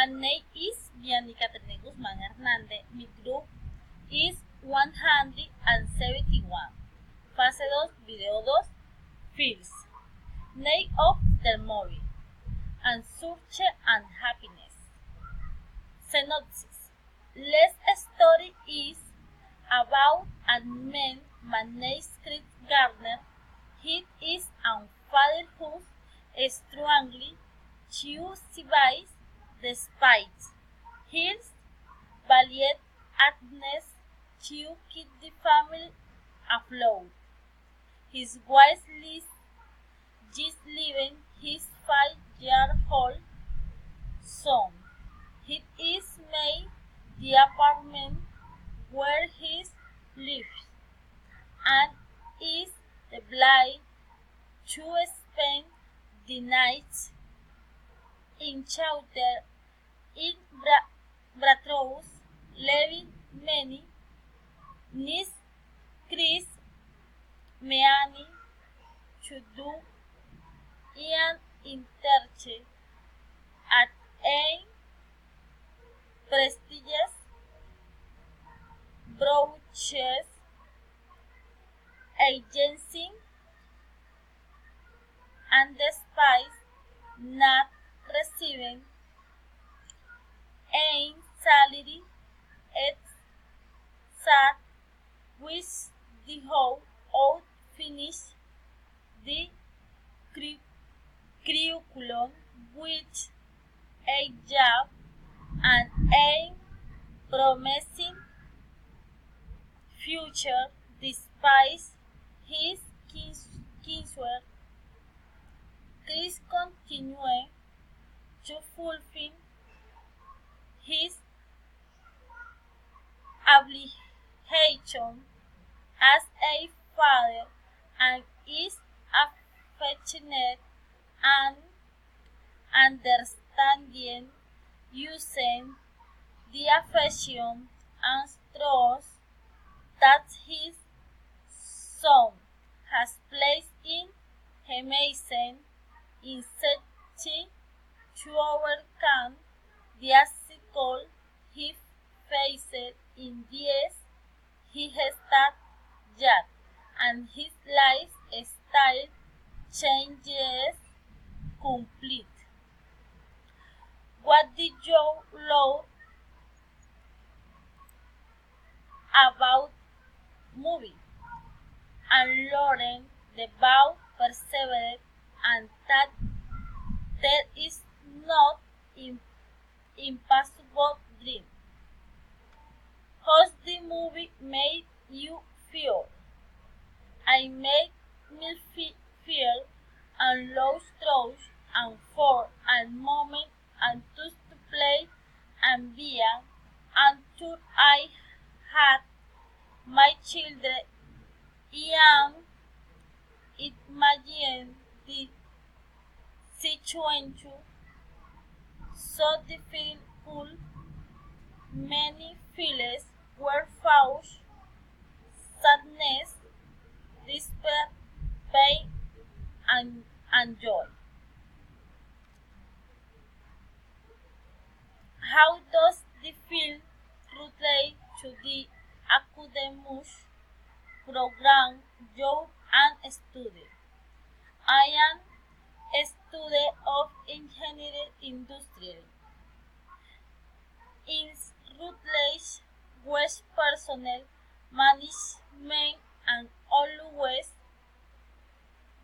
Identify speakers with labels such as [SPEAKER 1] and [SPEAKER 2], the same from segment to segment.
[SPEAKER 1] My name is viannyguzman Hernández. My group is 171. Fase 2, Video 2, Feels. Name of the movie. And Search and Happiness. Synopsis. This story is about a man named Chris Gardner. He is a father who strongly survives despite his valiant attempts to keep the family afloat. His wife Liz is leaving his 5-year-old son. He is made the apartment where he lives and is obliged to spend the night in shelter in Bratrows, leaving many needs Chris Meani to do an internship at a prestigious broadcast agency, and despite not receiving a salary, it's sad with the whole out finish the curriculum with a job and a promising future despite his kinswork. Chris continued to fulfill his obligation as a father and is affectionate and understanding, using the affection and trust that his son has placed in amazing insight to overcome the obstacles he faced in years he has started yet, and his lifestyle changes complete. What did you love about movie? And Lauren Devout persevered and that there is not impossible dream. How's the movie made you feel? I made me feel and lost trust and for a moment and just to play and be until I had my children and imagine the situation so difficult. Many feelings were false, sadness, despair, pain, and joy. How does the film relate to the academic program you and study? I am a student of engineering industry. In Rutledge, West Personnel Management and always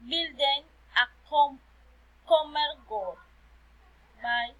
[SPEAKER 1] building a common goal. Bye.